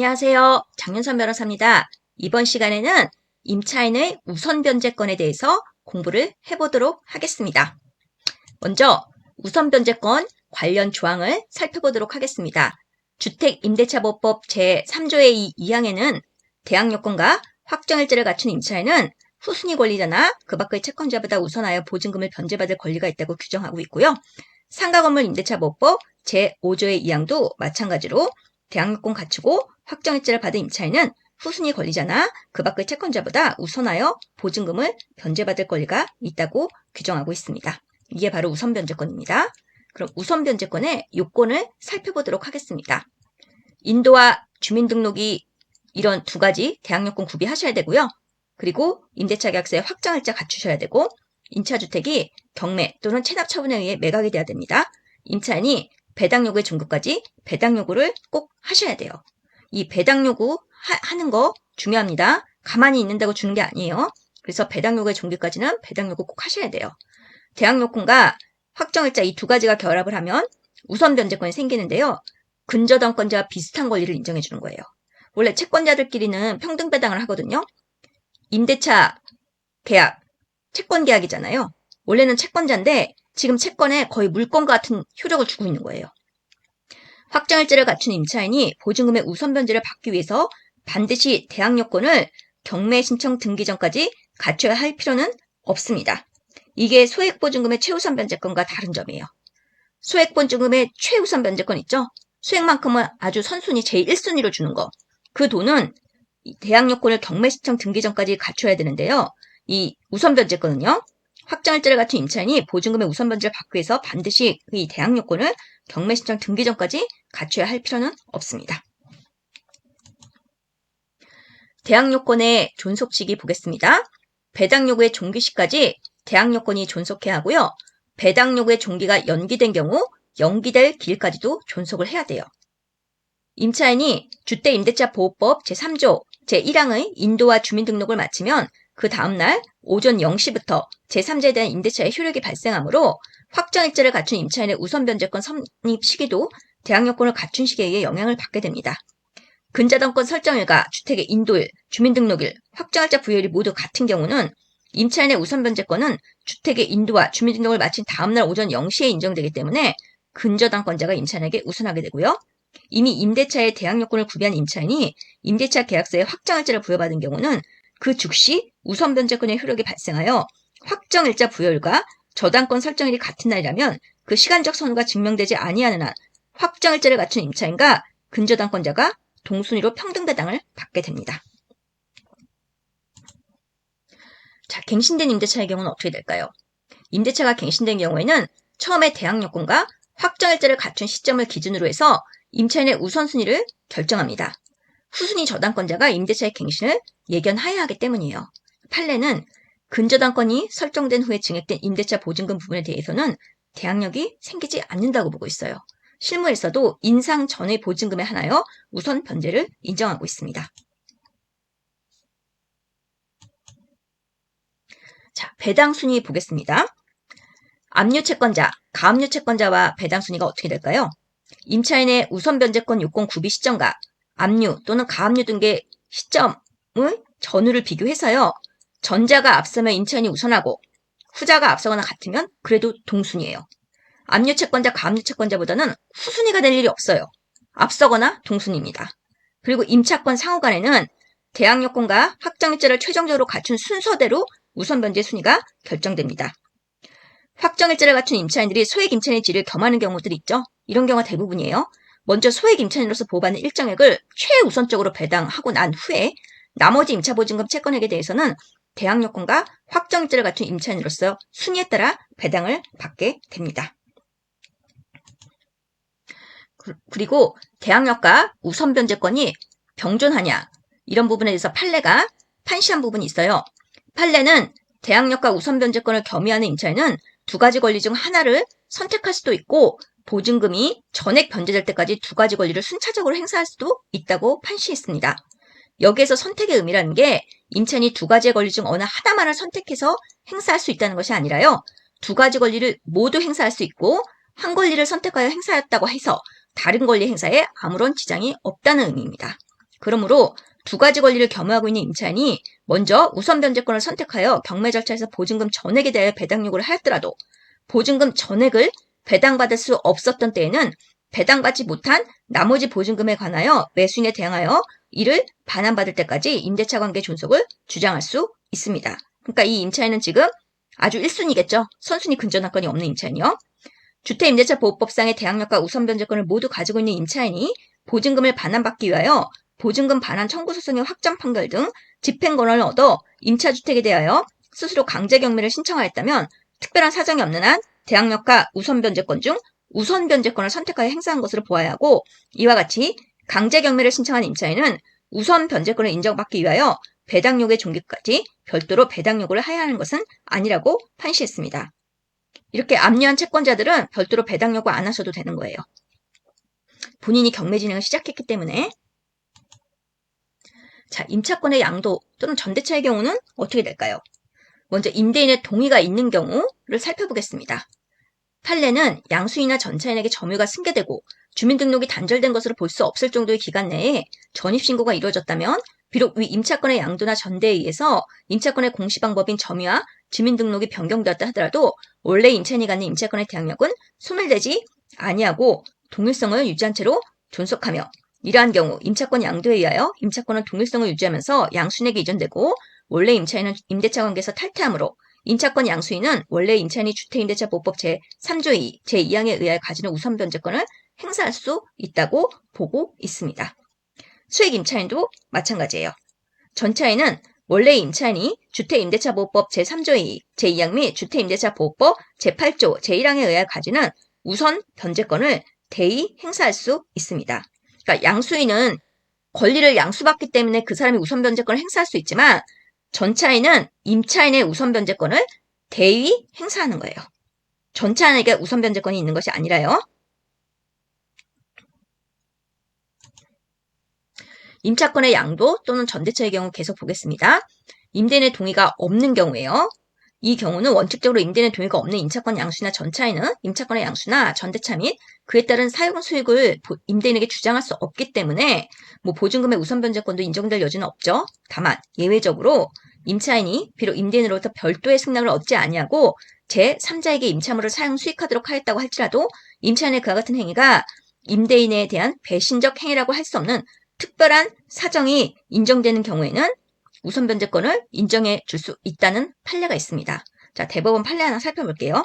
안녕하세요. 장윤선 변호사입니다. 이번 시간에는 임차인의 우선 변제권에 대해서 공부를 해보도록 하겠습니다. 먼저 우선 변제권 관련 조항을 살펴보도록 하겠습니다. 주택임대차보호법 제3조의 2항에는 대항요건과 확정일자를 갖춘 임차인은 후순위 권리자나 그 밖의 채권자보다 우선하여 보증금을 변제받을 권리가 있다고 규정하고 있고요. 상가건물 임대차보호법 제5조의 2항도 마찬가지로 대항요건 갖추고 확정일자를 받은 임차인은 후순위 권리자나 그 밖의 채권자보다 우선하여 보증금을 변제받을 권리가 있다고 규정하고 있습니다. 이게 바로 우선 변제권입니다. 그럼 우선 변제권의 요건을 살펴보도록 하겠습니다. 인도와 주민등록이 이런 두 가지 대항요건 구비하셔야 되고요. 그리고 임대차 계약서에 확정일자 갖추셔야 되고 임차주택이 경매 또는 체납 처분에 의해 매각이 돼야 됩니다. 임차인이 배당 요구의 종교까지 배당 요구를 꼭 하셔야 돼요. 이 배당 요구 하는 거 중요합니다. 가만히 있는다고 주는 게 아니에요. 그래서 배당 요구의 종교까지는 배당 요구 꼭 하셔야 돼요. 대항 요건과 확정일자 이 두 가지가 결합을 하면 우선 변제권이 생기는데요. 근저당권자와 비슷한 권리를 인정해 주는 거예요. 원래 채권자들끼리는 평등 배당을 하거든요. 임대차 계약, 채권 계약이잖아요. 원래는 채권자인데 지금 채권에 거의 물건과 같은 효력을 주고 있는 거예요. 확정일자를 갖춘 임차인이 보증금의 우선 변제를 받기 위해서 반드시 대항 요건을 경매 신청 등기 전까지 갖춰야 할 필요는 없습니다. 이게 소액보증금의 최우선 변제권과 다른 점이에요. 소액보증금의 최우선 변제권 있죠? 소액만큼은 아주 선순위 제1순위로 주는 거. 그 돈은 대항 요건을 경매 신청 등기 전까지 갖춰야 되는데요. 이 우선 변제권은요. 확정일자를 갖춘 임차인이 보증금의 우선 변제를 받기 위해서 반드시 이 대항 요건을 경매 신청 등기 전까지 갖춰야 할 필요는 없습니다. 대항 요건의 존속시기 보겠습니다. 배당 요구의 종기 시까지 대항 요건이 존속해야 하고요. 배당 요구의 종기가 연기된 경우 연기될 길까지도 존속을 해야 돼요. 임차인이 주택임대차보호법 제3조 제1항의 인도와 주민등록을 마치면 그 다음날 오전 0시부터 제3자에 대한 임대차의 효력이 발생하므로 확정일자를 갖춘 임차인의 우선 변제권 성립 시기도 대항 요건을 갖춘 시기에 의해 영향을 받게 됩니다. 근저당권 설정일과 주택의 인도일, 주민등록일, 확정일자 부여일이 모두 같은 경우는 임차인의 우선 변제권은 주택의 인도와 주민등록을 마친 다음날 오전 0시에 인정되기 때문에 근저당권자가 임차인에게 우선하게 되고요. 이미 임대차의 대항 요건을 구비한 임차인이 임대차 계약서에 확정일자를 부여받은 경우는 그 즉시 우선 변제권의 효력이 발생하여 확정일자 부여일과 저당권 설정일이 같은 날이라면 그 시간적 선후가 증명되지 아니하는 한 확정일자를 갖춘 임차인과 근저당권자가 동순위로 평등 배당을 받게 됩니다. 자, 갱신된 임대차의 경우는 어떻게 될까요? 임대차가 갱신된 경우에는 처음에 대항 요건과 확정일자를 갖춘 시점을 기준으로 해서 임차인의 우선순위를 결정합니다. 후순위 저당권자가 임대차의 갱신을 예견하여야 하기 때문이에요. 판례는 근저당권이 설정된 후에 증액된 임대차 보증금 부분에 대해서는 대항력이 생기지 않는다고 보고 있어요. 실무에서도 인상 전의 보증금에 한하여 우선 변제를 인정하고 있습니다. 자, 배당 순위 보겠습니다. 압류 채권자, 가압류 채권자와 배당 순위가 어떻게 될까요? 임차인의 우선 변제권 요건 구비 시점과 압류 또는 가압류 등의 시점의 전후를 비교해서요. 전자가 앞서면 임차인이 우선하고 후자가 앞서거나 같으면 그래도 동순위예요. 압류 채권자, 가압류 채권자보다는 후순위가 될 일이 없어요. 앞서거나 동순위입니다. 그리고 임차권 상호 간에는 대항 요건과 확정일자를 최종적으로 갖춘 순서대로 우선 변제 순위가 결정됩니다. 확정일자를 갖춘 임차인들이 소액 임차인의 질을 겸하는 경우들이 있죠. 이런 경우가 대부분이에요. 먼저 소액 임차인으로서 보호받는 일정액을 최우선적으로 배당하고 난 후에 나머지 임차보증금 채권액에 대해서는 대항 요건과 확정일자를 갖춘 임차인으로서 순위에 따라 배당을 받게 됩니다. 그리고 대항력과 우선 변제권이 병존하냐 이런 부분에 대해서 판례가 판시한 부분이 있어요. 판례는 대항력과 우선 변제권을 겸유하는 임차인은 두 가지 권리 중 하나를 선택할 수도 있고 보증금이 전액 변제될 때까지 두 가지 권리를 순차적으로 행사할 수도 있다고 판시했습니다. 여기에서 선택의 의미라는 게 임차인이 두 가지의 권리 중 어느 하나만을 선택해서 행사할 수 있다는 것이 아니라요. 두 가지 권리를 모두 행사할 수 있고 한 권리를 선택하여 행사했다고 해서 다른 권리 행사에 아무런 지장이 없다는 의미입니다. 그러므로 두 가지 권리를 겸허하고 있는 임차인이 먼저 우선 변제권을 선택하여 경매 절차에서 보증금 전액에 대하여 배당 요구를 하였더라도 보증금 전액을 배당받을 수 없었던 때에는 배당받지 못한 나머지 보증금에 관하여 매수인에 대항하여 이를 반환받을 때까지 임대차 관계 존속을 주장할 수 있습니다. 그러니까 이 임차인은 지금 아주 1순위겠죠. 선순위 근저당권이 없는 임차인이요. 주택임대차보호법상의 대항력과 우선 변제권을 모두 가지고 있는 임차인이 보증금을 반환받기 위하여 보증금 반환 청구 소송의 확정 판결 등 집행 권한을 얻어 임차주택에 대하여 스스로 강제 경매를 신청하였다면 특별한 사정이 없는 한 대항력과 우선 변제권 중 우선 변제권을 선택하여 행사한 것으로 보아야 하고, 이와 같이 강제 경매를 신청한 임차인은 우선 변제권을 인정받기 위하여 배당 요구의 종기까지 별도로 배당 요구를 하야 하는 것은 아니라고 판시했습니다. 이렇게 압류한 채권자들은 별도로 배당 요구 안 하셔도 되는 거예요. 본인이 경매 진행을 시작했기 때문에. 자, 임차권의 양도 또는 전대차의 경우는 어떻게 될까요? 먼저 임대인의 동의가 있는 경우를 살펴보겠습니다. 판례는 양수인이나 전차인에게 점유가 승계되고 주민등록이 단절된 것으로 볼 수 없을 정도의 기간 내에 전입신고가 이루어졌다면 비록 위 임차권의 양도나 전대에 의해서 임차권의 공시방법인 점유와 주민등록이 변경되었다 하더라도 원래 임차인이 갖는 임차권의 대항력은 소멸되지 아니하고 동일성을 유지한 채로 존속하며, 이러한 경우 임차권 양도에 의하여 임차권은 동일성을 유지하면서 양수인에게 이전되고 원래 임차인은 임대차 관계에서 탈퇴하므로 임차권 양수인은 원래 임차인이 주택임대차보호법 제3조 2, 제2항에 의하여 가지는 우선 변제권을 행사할 수 있다고 보고 있습니다. 수액 임차인도 마찬가지예요. 전차인은 원래 임차인이 주택임대차보호법 제3조 2, 제2항 및 주택임대차보호법 제8조 제1항에 의하여 가지는 우선 변제권을 대의 행사할 수 있습니다. 그러니까 양수인은 권리를 양수받기 때문에 그 사람이 우선 변제권을 행사할 수 있지만 전차인은 임차인의 우선 변제권을 대의 행사하는 거예요. 전차인에게 우선 변제권이 있는 것이 아니라요. 임차권의 양도 또는 전대차의 경우 계속 보겠습니다. 임대인의 동의가 없는 경우에요. 이 경우는 원칙적으로 임대인의 동의가 없는 임차권 양수나 전차인은 임차권의 양수나 전대차 및 그에 따른 사용 수익을 임대인에게 주장할 수 없기 때문에 보증금의 우선 변제권도 인정될 여지는 없죠. 다만 예외적으로 임차인이 비록 임대인으로부터 별도의 승낙을 얻지 아니하고 제3자에게 임차물을 사용 수익하도록 하였다고 할지라도 임차인의 그와 같은 행위가 임대인에 대한 배신적 행위라고 할 수 없는 특별한 사정이 인정되는 경우에는 우선 변제권을 인정해 줄 수 있다는 판례가 있습니다. 자, 대법원 판례 하나 살펴볼게요.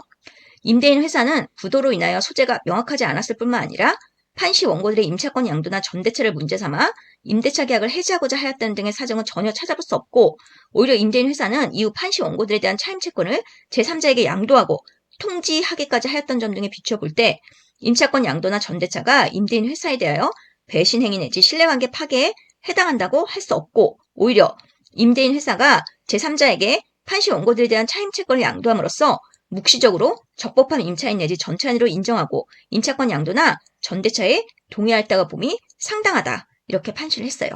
임대인 회사는 부도로 인하여 소재가 명확하지 않았을 뿐만 아니라 판시 원고들의 임차권 양도나 전대차를 문제 삼아 임대차 계약을 해지하고자 하였다는 등의 사정은 전혀 찾아볼 수 없고, 오히려 임대인 회사는 이후 판시 원고들에 대한 차임채권을 제3자에게 양도하고 통지하기까지 하였던 점 등에 비추어 볼 때 임차권 양도나 전대차가 임대인 회사에 대하여 배신 행위 내지 신뢰관계 파괴에 해당한다고 할 수 없고, 오히려 임대인 회사가 제3자에게 판시 원고들에 대한 차임채권을 양도함으로써 묵시적으로 적법한 임차인 내지 전차인으로 인정하고 임차권 양도나 전대차에 동의하였다고 봄이 상당하다, 이렇게 판시를 했어요.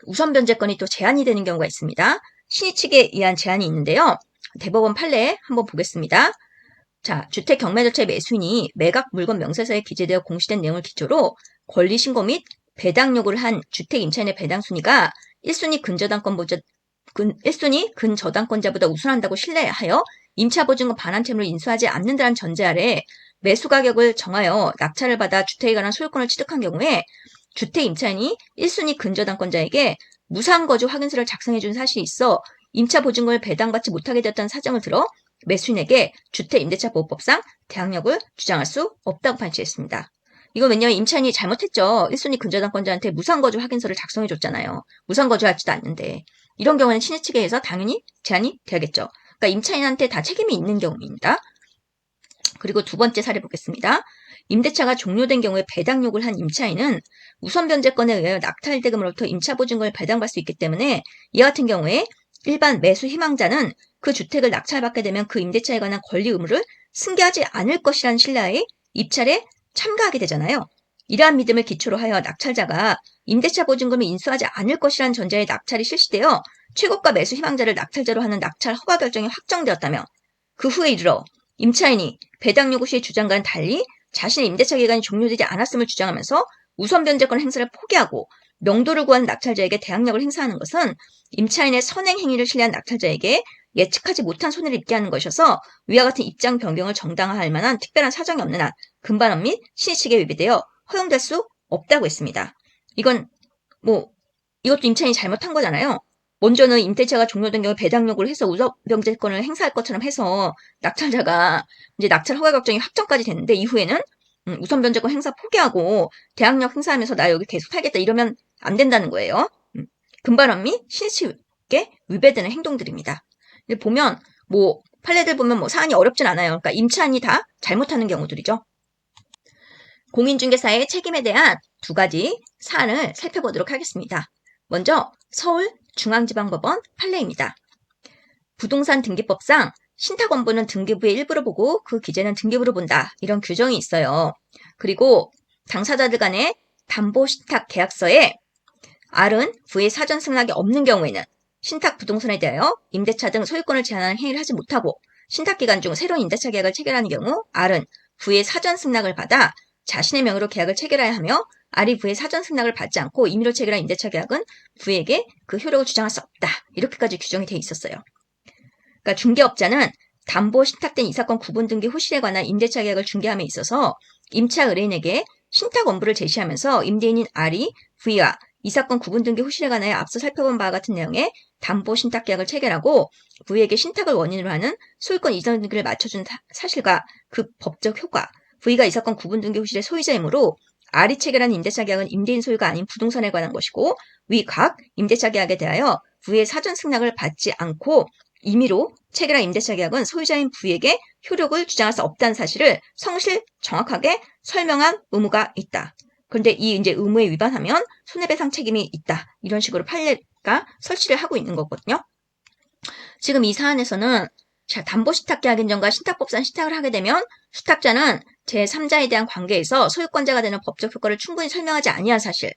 우선 변제권이 또 제한이 되는 경우가 있습니다. 신의 측에 의한 제한이 있는데요. 대법원 판례 한번 보겠습니다. 자, 주택 경매 절차의 매수인이 매각 물건 명세서에 기재되어 공시된 내용을 기초로 권리 신고 및 배당 요구를 한 주택 임차인의 배당 순위가 1순위 근저당권자보다 우선한다고 신뢰하여 임차보증금 반환채무를 인수하지 않는다는 전제 아래 매수 가격을 정하여 낙찰을 받아 주택에 관한 소유권을 취득한 경우에 주택 임차인이 1순위 근저당권자에게 무상거주 확인서를 작성해 준 사실이 있어 임차보증금을 배당받지 못하게 되었다는 사정을 들어 매수인에게 주택임대차보호법상 대항력을 주장할 수 없다고 판시했습니다. 이건 왜냐하면 임차인이 잘못했죠. 1순위 근저당권자한테 무상거주 확인서를 작성해줬잖아요. 무상거주하지도 않는데. 이런 경우는 신의 측에 의해서 당연히 제한이 돼야겠죠. 그러니까 임차인한테 다 책임이 있는 경우입니다. 그리고 두 번째 사례 보겠습니다. 임대차가 종료된 경우에 배당 요구를 한 임차인은 우선 변제권에 의하여 낙찰 대금으로부터 임차보증금을 배당받을 수 있기 때문에 이와 같은 경우에 일반 매수 희망자는 그 주택을 낙찰받게 되면 그 임대차에 관한 권리 의무를 승계하지 않을 것이라는 신뢰하에 입찰에 참가하게 되잖아요. 이러한 믿음을 기초로 하여 낙찰자가 임대차 보증금을 인수하지 않을 것이라는 전제에 낙찰이 실시되어 최고가 매수 희망자를 낙찰자로 하는 낙찰 허가 결정이 확정되었다며 그 후에 이르러 임차인이 배당 요구 시의 주장과는 달리 자신의 임대차 기간이 종료되지 않았음을 주장하면서 우선 변제권 행사를 포기하고 명도를 구한 낙찰자에게 대항력을 행사하는 것은 임차인의 선행 행위를 신뢰한 낙찰자에게 예측하지 못한 손해를 입게 하는 것이어서 위와 같은 입장 변경을 정당화할 만한 특별한 사정이 없는 한 금반업 및 신의칙에 위배되어 허용될 수 없다고 했습니다. 이것도 임차인이 잘못한 거잖아요. 먼저는 임대차가 종료된 경우 배당 요구를 해서 우선 변제권을 행사할 것처럼 해서 낙찰자가 이제 낙찰 허가 결정이 확정까지 됐는데 이후에는 우선 변제권 행사 포기하고 대항력 행사하면서 나 여기 계속 살겠다 이러면 안 된다는 거예요. 금반업 및 신의칙에 위배되는 행동들입니다. 보면 판례들 보면 사안이 어렵진 않아요. 그러니까 임차인이 다 잘못하는 경우들이죠. 공인중개사의 책임에 대한 두 가지 사안을 살펴보도록 하겠습니다. 먼저 서울중앙지방법원 판례입니다. 부동산 등기법상 신탁원부는 등기부의 일부를 보고 그 기재는 등기부를 본다. 이런 규정이 있어요. 그리고 당사자들 간의 담보신탁계약서에 R은 부의 사전 승낙이 없는 경우에는 신탁 부동산에 대하여 임대차 등 소유권을 제한하는 행위를 하지 못하고 신탁기간 중 새로운 임대차 계약을 체결하는 경우 R은 부의 사전 승낙을 받아 자신의 명의로 계약을 체결해야 하며 R이 부의 사전 승낙을 받지 않고 임의로 체결한 임대차 계약은 부에게 그 효력을 주장할 수 없다. 이렇게까지 규정이 되어 있었어요. 그러니까 중개업자는 담보 신탁된 이 사건 구분 등기 호실에 관한 임대차 계약을 중개함에 있어서 임차 의뢰인에게 신탁 원부를 제시하면서 임대인인 R이 V와 이 사건 구분 등기 호실에 관하여 앞서 살펴본 바와 같은 내용의 담보 신탁 계약을 체결하고 V에게 신탁을 원인으로 하는 소유권 이전 등기를 맞춰준 사실과 그 법적 효과, V가 이 사건 구분 등기 호실의 소유자이므로 R이 체결한 임대차 계약은 임대인 소유가 아닌 부동산에 관한 것이고 위 각 임대차 계약에 대하여 V의 사전 승낙을 받지 않고 임의로 체결한 임대차 계약은 소유자인 V에게 효력을 주장할 수 없다는 사실을 성실 정확하게 설명한 의무가 있다. 그런데 이 이제 의무에 위반하면 손해배상 책임이 있다. 이런 식으로 판례가 설치를 하고 있는 거거든요. 지금 이 사안에서는 담보신탁계약 인정과 신탁법상 신탁을 하게 되면 수탁자는 제3자에 대한 관계에서 소유권자가 되는 법적 효과를 충분히 설명하지 아니한 사실.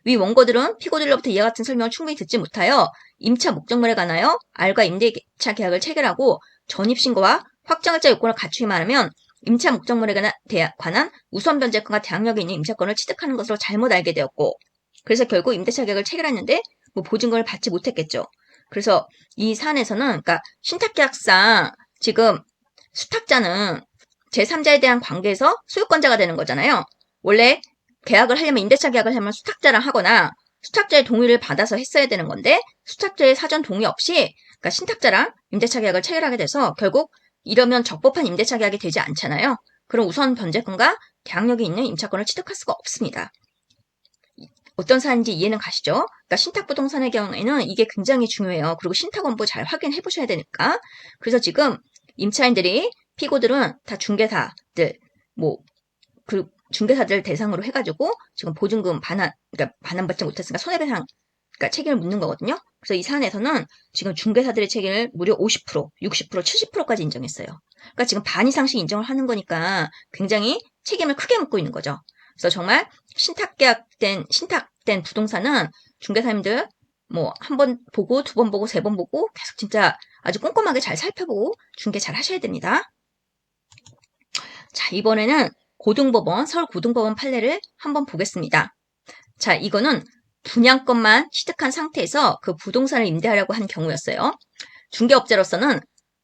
위 원고들은 피고들로부터 이와 같은 설명을 충분히 듣지 못하여 임차 목적물에 관하여 R과 임대차 계약을 체결하고 전입신고와 확정일자 요건을 갖추기만 하면 임차 목적물에 관한 우선 변제권과 대항력이 있는 임차권을 취득하는 것으로 잘못 알게 되었고 그래서 결국 임대차 계약을 체결했는데 보증금을 받지 못했겠죠. 그래서 이 사안에서는 그러니까 신탁계약상 지금 수탁자는 제3자에 대한 관계에서 소유권자가 되는 거잖아요. 원래 계약을 하려면 임대차 계약을 하면 수탁자랑 하거나 수탁자의 동의를 받아서 했어야 되는 건데 수탁자의 사전 동의 없이 그러니까 신탁자랑 임대차 계약을 체결하게 돼서 결국 이러면 적법한 임대차 계약이 되지 않잖아요. 그럼 우선 변제권과 대항력이 있는 임차권을 취득할 수가 없습니다. 어떤 사안인지 이해는 가시죠? 그러니까 신탁부동산의 경우에는 이게 굉장히 중요해요. 그리고 신탁원부 잘 확인해 보셔야 되니까. 그래서 지금 임차인들이 피고들은 다 중개사들 중개사들 대상으로 해가지고 지금 보증금 그러니까 반환받지 못했으니까 손해배상 그러니까 책임을 묻는 거거든요. 그래서 이 사안에서는 지금 중개사들의 책임을 무려 50%, 60%, 70%까지 인정했어요. 그러니까 지금 반 이상씩 인정을 하는 거니까 굉장히 책임을 크게 묻고 있는 거죠. 그래서 정말 신탁된 부동산은 중개사님들 한 번 보고 두 번 보고 세 번 보고 계속 진짜 아주 꼼꼼하게 잘 살펴보고 중개 잘 하셔야 됩니다. 자, 이번에는 서울고등법원 판례를 한번 보겠습니다. 자, 이거는 분양권만 취득한 상태에서 그 부동산을 임대하려고 한 경우였어요. 중개업자로서는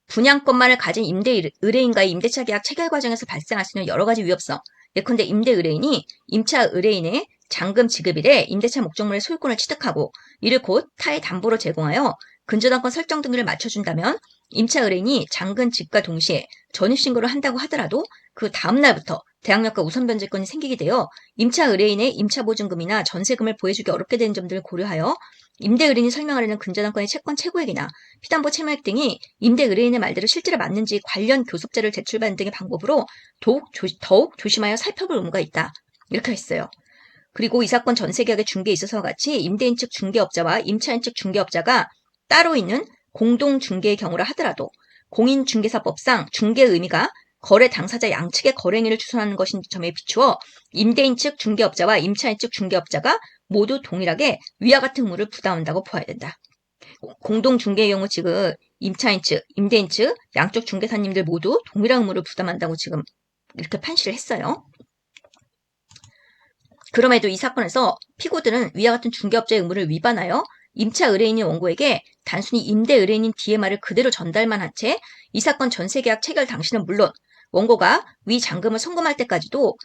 분양권만을 가진 임대 의뢰인과의 임대차 계약 체결 과정에서 발생할 수 있는 여러 가지 위협성, 예컨대 임대 의뢰인이 임차 의뢰인의 잔금 지급일에 임대차 목적물의 소유권을 취득하고 이를 곧 타의 담보로 제공하여 근저당권 설정 등기를 맞춰준다면 임차 의뢰인이 잔금 지급과 동시에 전입신고를 한다고 하더라도 그 다음 날부터 대항력과 우선 변제권이 생기게 되어 임차 의뢰인의 임차보증금이나 전세금을 보여주기 어렵게 되는 점들을 고려하여 임대 의뢰인이 설명하려는 근저당권의 채권 최고액이나 피담보 채무액 등이 임대 의뢰인의 말대로 실제로 맞는지 관련 교섭자를 제출받는 등의 방법으로 더욱 조심하여 살펴볼 의무가 있다. 이렇게 했어요. 그리고 이 사건 전세계약의 중개에 있어서와 같이 임대인 측 중개업자와 임차인 측 중개업자가 따로 있는 공동중개의 경우라 하더라도 공인중개사법상 중개의 의미가 거래 당사자 양측의 거래 행위를 추선하는 것인 점에 비추어 임대인 측 중개업자와 임차인 측 중개업자가 모두 동일하게 위와 같은 의무를 부담한다고 보아야 된다. 공동중개의 경우 지금 임차인 측, 임대인 측, 양쪽 중개사님들 모두 동일한 의무를 부담한다고 지금 이렇게 판시를 했어요. 그럼에도 이 사건에서 피고들은 위와 같은 중개업자의 의무를 위반하여 임차 의뢰인인 원고에게 단순히 임대 의뢰인인 D의 말을 그대로 전달만 한 채 이 사건 전세계약 체결 당시는 물론 원고가 위 잔금을 송금할 때까지도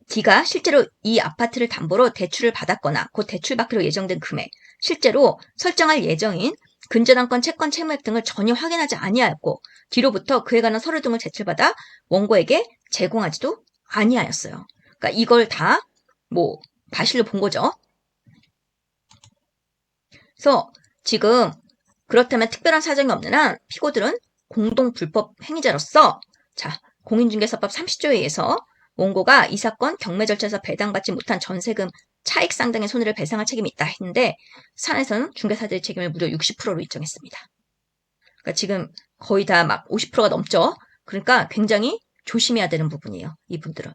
D가 실제로 이 아파트를 담보로 대출을 받았거나 곧 대출받기로 예정된 금액, 실제로 설정할 예정인 근저당권, 채권, 채무액 등을 전혀 확인하지 아니하였고 뒤로부터 그에 관한 서류 등을 제출받아 원고에게 제공하지도 아니하였어요. 그러니까 이걸 다 과실로 본 거죠. 그래서 지금 그렇다면 특별한 사정이 없는 한 피고들은 공동 불법 행위자로서 공인중개사법 30조에 의해서 원고가 이 사건 경매 절차에서 배당받지 못한 전세금 차익 상당의 손해를 배상할 책임이 있다 했는데 사안에서는 중개사들의 책임을 무려 60%로 일정했습니다. 그러니까 지금 거의 다 막 50%가 넘죠. 그러니까 굉장히 조심해야 되는 부분이에요. 이 부분들은.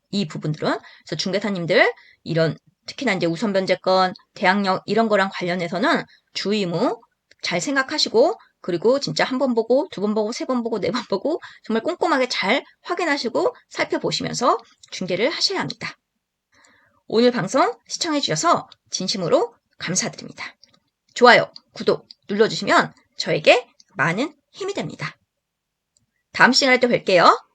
그래서 중개사님들 이런 특히나 이제 우선 변제권, 대항력 이런 거랑 관련해서는 주의무 잘 생각하시고 그리고 진짜 한 번 보고 두 번 보고 세 번 보고 네 번 보고 정말 꼼꼼하게 잘 확인하시고 살펴보시면서 중개를 하셔야 합니다. 오늘 방송 시청해 주셔서 진심으로 감사드립니다. 좋아요, 구독 눌러주시면 저에게 많은 힘이 됩니다. 다음 시간에 또 뵐게요.